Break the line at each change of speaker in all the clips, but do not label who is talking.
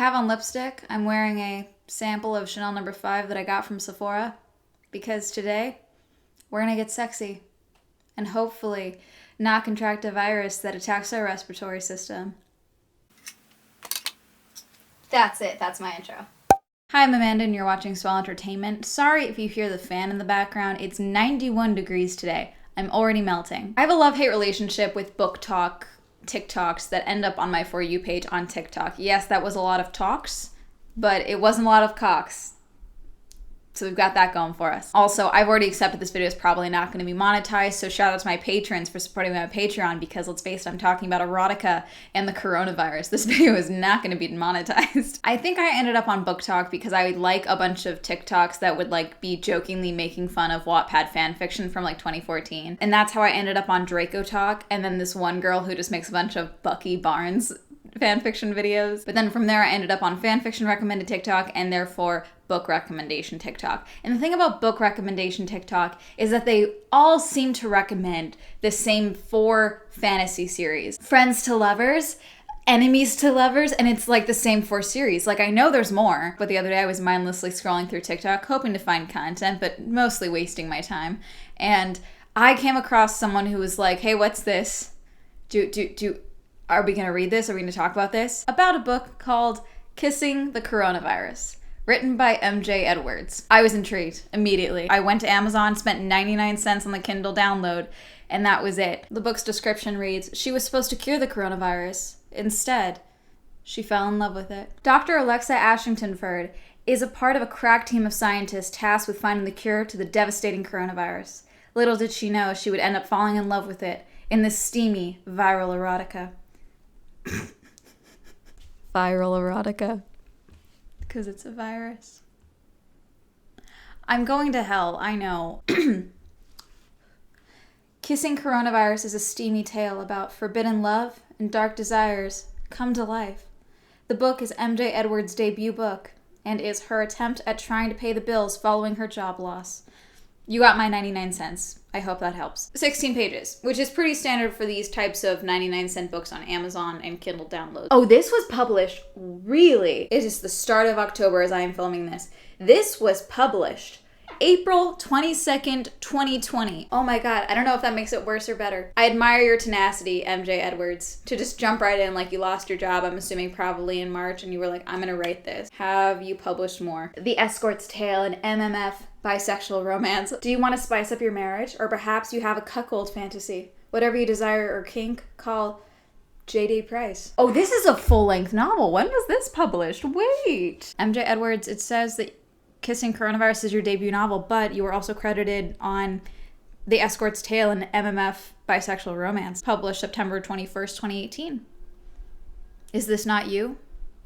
have on lipstick. I'm wearing a sample of Chanel No. 5 that I got from Sephora because today we're gonna get sexy and hopefully not contract a virus that attacks our respiratory system. That's it. That's my intro. Hi, I'm Amanda and you're watching Swell Entertainment. Sorry if you hear the fan in the background. It's 91 degrees today. I'm already melting. I have a love-hate relationship with book talk TikToks that end up on my For You page on TikTok. Yes, that was a lot of talks, but it wasn't a lot of cocks. So we've got that going for us. Also, I've already accepted this video is probably not going to be monetized, so shout out to my patrons for supporting me on Patreon because let's face it, I'm talking about erotica and the coronavirus. This video is not going to be monetized. I think I ended up on Book Talk because I would like a bunch of TikToks that would like be jokingly making fun of Wattpad fanfiction from like 2014. And that's how I ended up on Draco Talk, and then this one girl who just makes a bunch of Bucky Barnes fanfiction videos. But then from there I ended up on fanfiction recommended TikTok and therefore book recommendation TikTok. And the thing about book recommendation TikTok is that they all seem to recommend the same 4 fantasy series. Friends to lovers, enemies to lovers, and it's like the same 4 series. Like I know there's more, but the other day I was mindlessly scrolling through TikTok hoping to find content, but mostly wasting my time. And I came across someone who was like, hey, what's this? Are we going to read this? Are we going to talk about this? About a book called Kissing the Coronavirus, written by MJ Edwards. I was intrigued immediately. I went to Amazon, spent 99 cents on the Kindle download, and that was it. The book's description reads, she was supposed to cure the coronavirus. Instead, she fell in love with it. Dr. Alexa Ashingtonford is a part of a crack team of scientists tasked with finding the cure to the devastating coronavirus. Little did she know she would end up falling in love with it in this steamy, viral erotica. Viral erotica. Because it's a virus. I'm going to hell, I know. Kissing Coronavirus is a steamy tale about forbidden love and dark desires come to life. The book is MJ Edwards' debut book and is her attempt at trying to pay the bills following her job loss. You got my 99 cents. I hope that helps. 16 pages, which is pretty standard for these types of 99-cent books on Amazon and Kindle downloads. Oh, this was published really. It is the start of October as I am filming this. This was published April 22nd, 2020. Oh my God, I don't know if that makes it worse or better. I admire your tenacity, MJ Edwards, to just jump right in like you lost your job, I'm assuming probably in March, and you were like, I'm gonna write this. Have you published more? The Escort's Tale, an MMF bisexual romance. Do you want to spice up your marriage? Or perhaps you have a cuckold fantasy? Whatever you desire or kink, call J.D. Price. Oh, this is a full-length novel. When was this published? Wait. MJ Edwards, it says that Kissing Coronavirus is your debut novel, but you were also credited on The Escort's Tale, an MMF bisexual romance, published September 21st, 2018. Is this not you,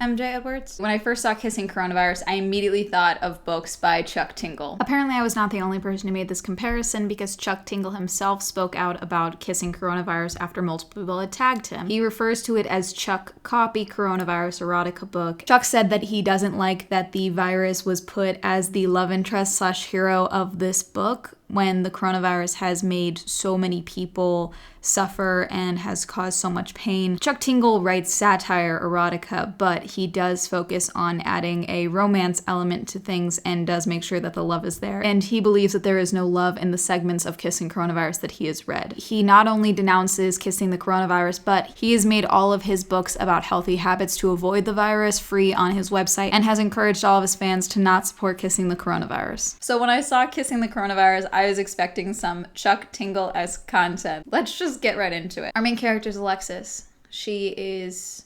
MJ Edwards? When I first saw Kissing Coronavirus, I immediately thought of books by Chuck Tingle. Apparently I was not the only person who made this comparison because Chuck Tingle himself spoke out about Kissing Coronavirus after multiple people had tagged him. He refers to it as Chuck Copy Coronavirus Erotica Book. Chuck said that he doesn't like that the virus was put as the love interest / hero of this book when the coronavirus has made so many people suffer and has caused so much pain. Chuck Tingle writes satire erotica, but he does focus on adding a romance element to things and does make sure that the love is there. And he believes that there is no love in the segments of Kissing Coronavirus that he has read. He not only denounces Kissing the Coronavirus, but he has made all of his books about healthy habits to avoid the virus free on his website and has encouraged all of his fans to not support Kissing the Coronavirus. So when I saw Kissing the Coronavirus, I was expecting some Chuck Tingle-esque content. Let's just get right into it. Our main character is Alexis. She is,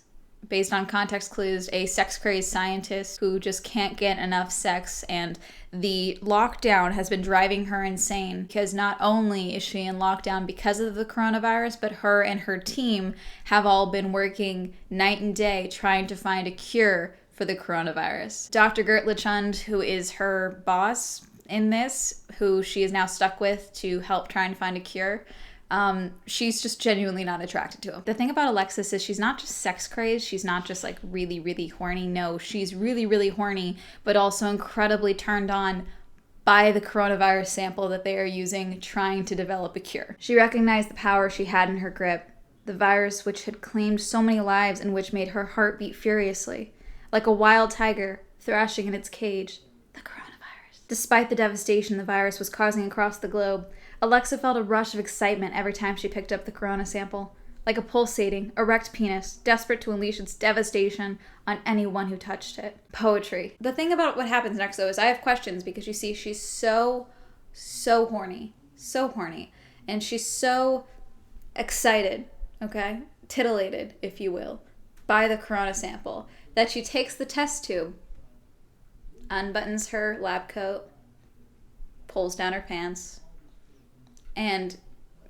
based on context clues, a sex-crazed scientist who just can't get enough sex, and the lockdown has been driving her insane because not only is she in lockdown because of the coronavirus, but her and her team have all been working night and day trying to find a cure for the coronavirus. Dr. Gert Lichund, who is her boss in this, who she is now stuck with to help try and find a cure, she's just genuinely not attracted to him. The thing about Alexis is she's not just sex crazed, she's not just like really, really horny. No, she's really, really horny, but also incredibly turned on by the coronavirus sample that they are using trying to develop a cure. She recognized the power she had in her grip, the virus which had claimed so many lives and which made her heart beat furiously. like a wild tiger thrashing in its cage. The coronavirus. Despite the devastation the virus was causing across the globe, Alexa felt a rush of excitement every time she picked up the corona sample, like a pulsating, erect penis, desperate to unleash its devastation on anyone who touched it. Poetry. The thing about what happens next, though, is I have questions because you see, she's so horny. So horny. And she's so excited, okay? Titillated, if you will, by the corona sample, that she takes the test tube, unbuttons her lab coat, pulls down her pants, and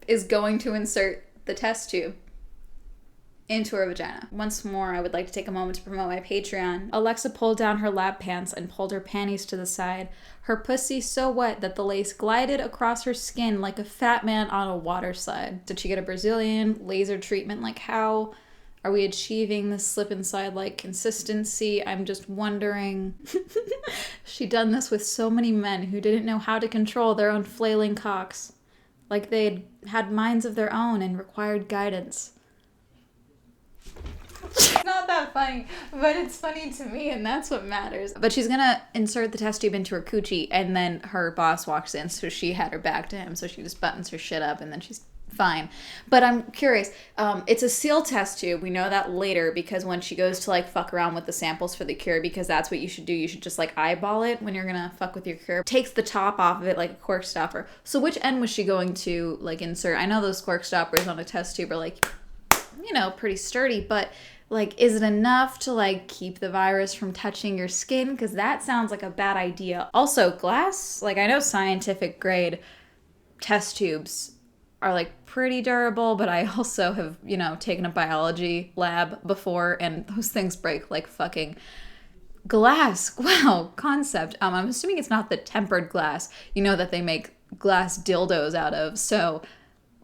is going to insert the test tube into her vagina. Once more, I would like to take a moment to promote my Patreon. Alexa pulled down her lab pants and pulled her panties to the side, her pussy so wet that the lace glided across her skin like a fat man on a water slide. Did she get a Brazilian laser treatment? Like, how are we achieving this slip and slide like consistency? I'm just wondering. She done this with so many men who didn't know how to control their own flailing cocks. Like they'd had minds of their own and required guidance. It's not that funny, but it's funny to me, and that's what matters. But she's gonna insert the test tube into her coochie, and then her boss walks in, so she had her back to him, so she just buttons her shit up, and then she's fine. But I'm curious, it's a seal test tube. We know that later, because when she goes to, like, fuck around with the samples for the cure, because that's what you should do. You should just, like, eyeball it when you're gonna fuck with your cure. Takes the top off of it like a cork stopper. So which end was she going to, like, insert? I know those cork stoppers on a test tube are, like, you know, pretty sturdy, but... like, is it enough to, like, keep the virus from touching your skin? Because that sounds like a bad idea. Also, glass, like, I know scientific grade test tubes are, like, pretty durable, but I also have, you know, taken a biology lab before, and those things break like fucking glass. Wow, concept. I'm assuming it's not the tempered glass, you know, that they make glass dildos out of, so...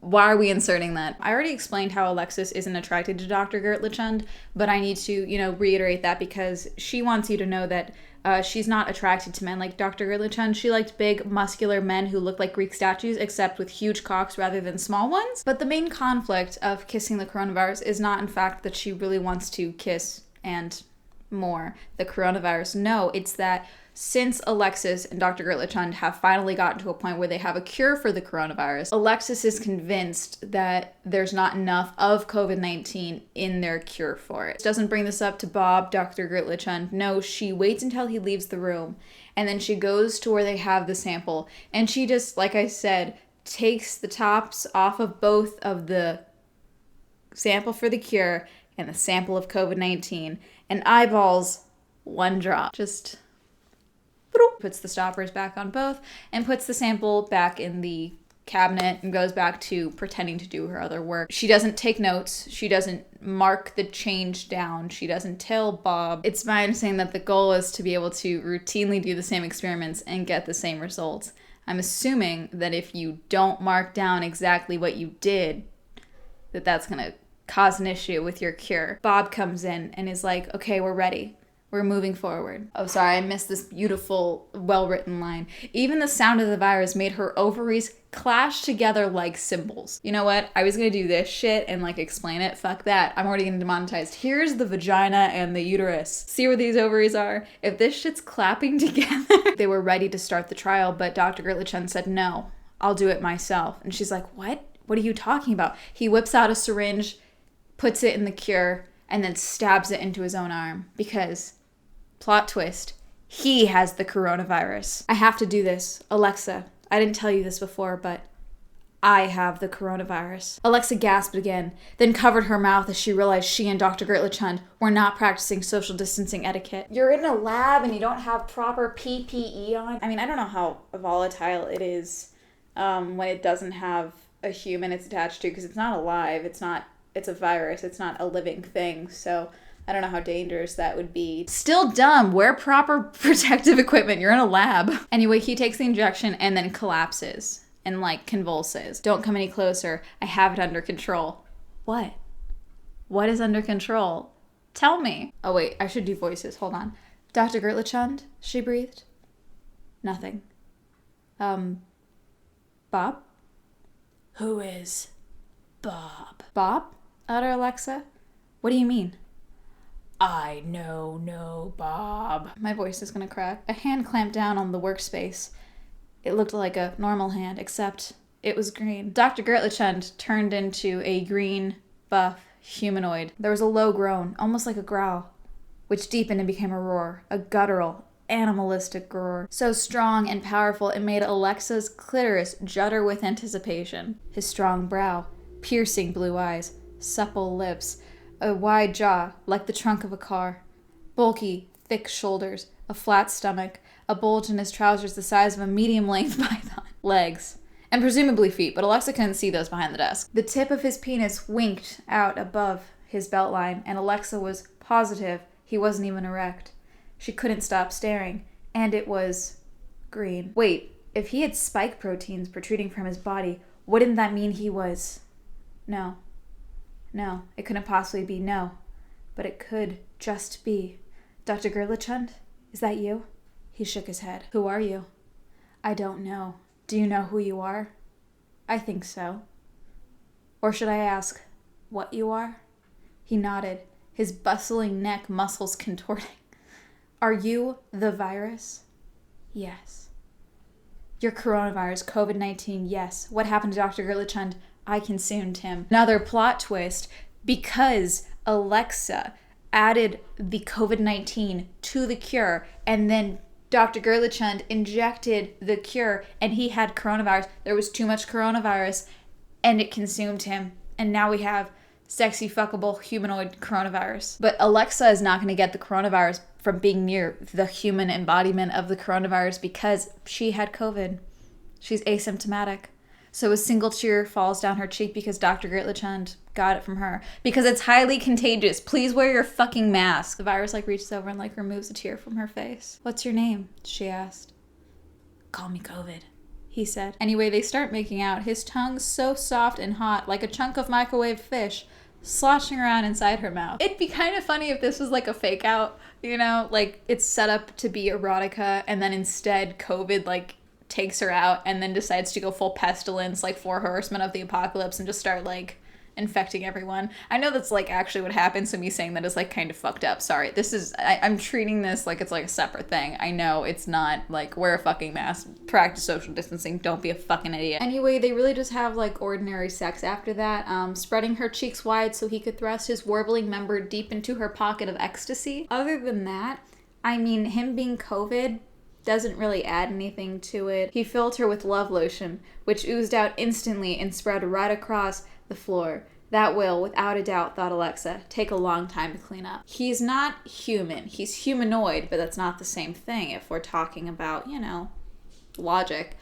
why are we inserting that? I already explained how Alexis isn't attracted to Dr. Gert Lichund, but I need to, you know, reiterate that because she wants you to know that she's not attracted to men like Dr. Gert Lichund. She liked big, muscular men who look like Greek statues, except with huge cocks rather than small ones. But the main conflict of kissing the coronavirus is not, in fact, that she really wants to kiss and more the coronavirus. No, it's that since Alexis and Dr. Gert Lichund have finally gotten to a point where they have a cure for the coronavirus, Alexis is convinced that there's not enough of COVID-19 in their cure for it. She doesn't bring this up to Bob, Dr. Gert Lichund. No, she waits until he leaves the room, and then she goes to where they have the sample, and she just, like I said, takes the tops off of both of the sample for the cure and the sample of COVID-19 and eyeballs one drop. Just... puts the stoppers back on both and puts the sample back in the cabinet and goes back to pretending to do her other work. She doesn't take notes. She doesn't mark the change down. She doesn't tell Bob. It's my understanding that the goal is to be able to routinely do the same experiments and get the same results. I'm assuming that if you don't mark down exactly what you did, that's going to cause an issue with your cure. Bob comes in and is like, okay, we're ready. We're moving forward. Oh, sorry, I missed this beautiful, well-written line. Even the sound of the virus made her ovaries clash together like cymbals. You know what? I was gonna do this shit and, like, explain it. Fuck that. I'm already getting demonetized. Here's the vagina and the uterus. See where these ovaries are? If this shit's clapping together. They were ready to start the trial, but Dr. Gert Lichund said, no, I'll do it myself. And she's like, what? What are you talking about? He whips out a syringe, puts it in the cure, and then stabs it into his own arm because... plot twist, he has the coronavirus. I have to do this. Alexa, I didn't tell you this before, but I have the coronavirus. Alexa gasped again, then covered her mouth as she realized she and Dr. Gert Lichund were not practicing social distancing etiquette. You're in a lab and you don't have proper PPE on? I mean, I don't know how volatile it is when it doesn't have a human it's attached to, because it's not alive. It's a virus. It's not a living thing, so... I don't know how dangerous that would be. Still dumb. Wear proper protective equipment. You're in a lab. Anyway, he takes the injection and then collapses and, like, convulses. Don't come any closer. I have it under control. What? What is under control? Tell me. Oh, wait. I should do voices. Hold on. Dr. Gert Lichund? She breathed. Nothing. Bob? Who is Bob? Bob? Uttered Alexa. What do you mean? I know, no, Bob. My voice is gonna crack. A hand clamped down on the workspace. It looked like a normal hand, except it was green. Dr. Gertlichund turned into a green, buff humanoid. There was a low groan, almost like a growl, which deepened and became a roar, a guttural, animalistic roar. So strong and powerful it made Alexa's clitoris judder with anticipation. His strong brow, piercing blue eyes, supple lips, a wide jaw like the trunk of a car, bulky, thick shoulders, a flat stomach, a bulge in his trousers the size of a medium-length python, legs, and presumably feet, but Alexa couldn't see those behind the desk. The tip of his penis winked out above his belt line, and Alexa was positive he wasn't even erect. She couldn't stop staring, and it was green. Wait, if he had spike proteins protruding from his body, wouldn't that mean he was... No, it couldn't possibly be no, but it could just be. Dr. Gerlichund, is that you? He shook his head. Who are you? I don't know. Do you know who you are? I think so. Or should I ask what you are? He nodded, his bustling neck muscles contorting. Are you the virus? Yes. Your coronavirus, COVID-19, yes. What happened to Dr. Gerlichund? I consumed him. Another plot twist, because Alexa added the COVID-19 to the cure, and then Dr. Gerlichund injected the cure, and he had coronavirus. There was too much coronavirus, and it consumed him. And now we have sexy, fuckable, humanoid coronavirus. But Alexa is not going to get the coronavirus from being near the human embodiment of the coronavirus because she had COVID. She's asymptomatic. So a single tear falls down her cheek because Dr. Gertlichund got it from her. Because it's highly contagious. Please wear your fucking mask. The virus reaches over and removes a tear from her face. What's your name? She asked. Call me COVID, he said. Anyway, they start making out, his tongue so soft and hot, like a chunk of microwave fish, sloshing around inside her mouth. It'd be kind of funny if this was a fake out, it's set up to be erotica, and then instead COVID takes her out and then decides to go full pestilence, Four Horsemen of the Apocalypse, and just start infecting everyone. I know that's actually what happened, so me saying that is kind of fucked up. Sorry. I'm treating this like it's a separate thing. I know it's not wear a fucking mask, practice social distancing, don't be a fucking idiot. Anyway, they really just have ordinary sex after that, spreading her cheeks wide so he could thrust his warbling member deep into her pocket of ecstasy. Other than that, him being COVID doesn't really add anything to it. He filled her with love lotion, which oozed out instantly and spread right across the floor. That will, without a doubt, thought Alexa, take a long time to clean up. He's not human. He's humanoid, but that's not the same thing if we're talking about, logic.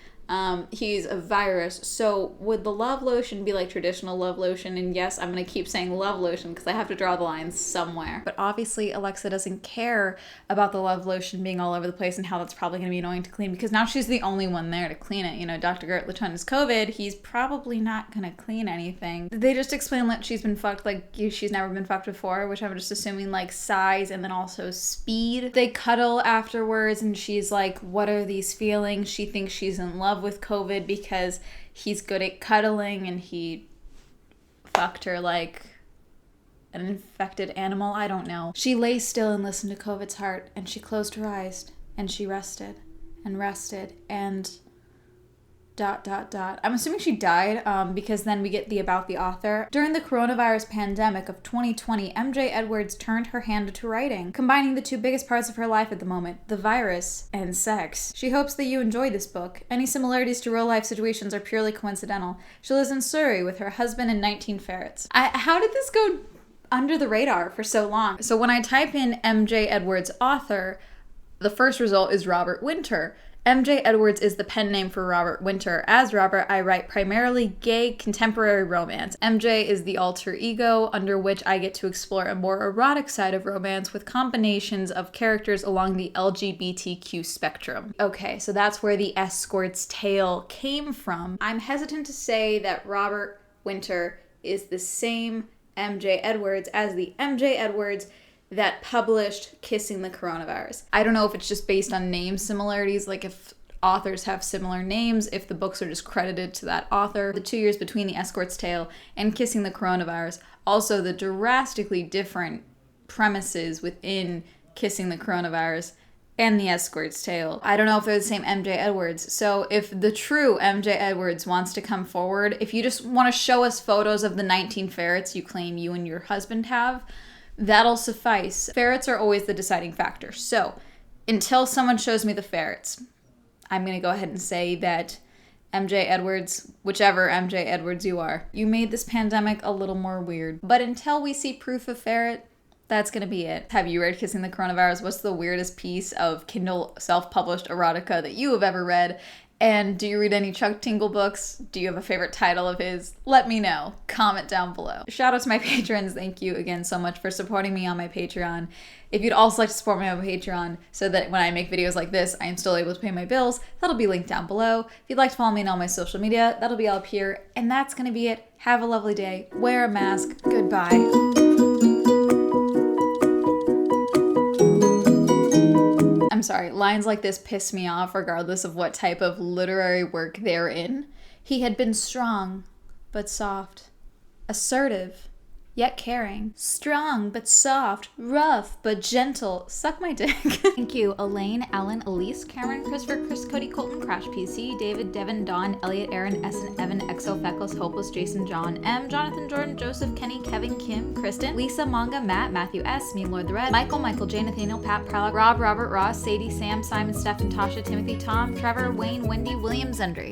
He's a virus. So would the love lotion be traditional love lotion? And yes, I'm going to keep saying love lotion because I have to draw the lines somewhere. But obviously Alexa doesn't care about the love lotion being all over the place and how that's probably going to be annoying to clean because now she's the only one there to clean it. Dr. Gertlichund is COVID. He's probably not going to clean anything. They just explain that she's been fucked she's never been fucked before, which I'm just assuming size and then also speed. They cuddle afterwards and she's like, what are these feelings? She thinks she's in love with COVID because he's good at cuddling and he fucked her like an infected animal. I don't know. She lay still and listened to COVID's heart, and she closed her eyes and she rested and ... I'm assuming she died because then we get the about the author. During the coronavirus pandemic of 2020, MJ Edwards turned her hand to writing, combining the two biggest parts of her life at the moment, the virus and sex. She hopes that you enjoy this book. Any similarities to real life situations are purely coincidental. She lives in Surrey with her husband and 19 ferrets. How did this go under the radar for so long? So when I type in MJ Edwards author, the first result is Robert Winter. MJ Edwards is the pen name for Robert Winter. As Robert, I write primarily gay contemporary romance. MJ is the alter ego under which I get to explore a more erotic side of romance with combinations of characters along the LGBTQ spectrum. Okay, so that's where the escort's tale came from. I'm hesitant to say that Robert Winter is the same MJ Edwards as the MJ Edwards that published Kissing the Coronavirus. I don't know if it's just based on name similarities, if authors have similar names, if the books are just credited to that author. The 2 years between The Escort's Tale and Kissing the Coronavirus, also the drastically different premises within Kissing the Coronavirus and The Escort's Tale. I don't know if they're the same MJ Edwards. So if the true MJ Edwards wants to come forward, if you just want to show us photos of the 19 ferrets you claim you and your husband have, that'll suffice. Ferrets are always the deciding factor. So until someone shows me the ferrets, I'm going to go ahead and say that MJ Edwards, whichever MJ Edwards you are, you made this pandemic a little more weird. But until we see proof of ferret, that's going to be it. Have you read Kissing the Coronavirus? What's the weirdest piece of Kindle self-published erotica that you have ever read? And do you read any Chuck Tingle books? Do you have a favorite title of his? Let me know. Comment down below. Shout out to my patrons. Thank you again so much for supporting me on my Patreon. If you'd also like to support me on my Patreon so that when I make videos like this, I am still able to pay my bills, that'll be linked down below. If you'd like to follow me on all my social media, that'll be all up here. And that's going to be it. Have a lovely day. Wear a mask. Goodbye. I'm sorry, lines like this piss me off regardless of what type of literary work they're in. He had been strong, but soft. Assertive, yet caring. Strong, but soft. Rough, but gentle. Suck my dick. Thank you, Elaine, Ellen, Elise, Cameron, Christopher, Chris, Cody, Colton, Crash, PC, David, Devin, Don, Elliot, Aaron, Essen, Evan, Exo, Feckless, Hopeless, Jason, John, M, Jonathan, Jordan, Joseph, Kenny, Kevin, Kim, Kristen, Lisa, Manga, Matt, Matthew S, Me, Lord the Red, Michael, Jay, Nathaniel, Pat, Pralak, Rob, Robert, Ross, Sadie, Sam, Simon, Stephen, Tasha, Timothy, Tom, Trevor, Wayne, Wendy, William, Zendry.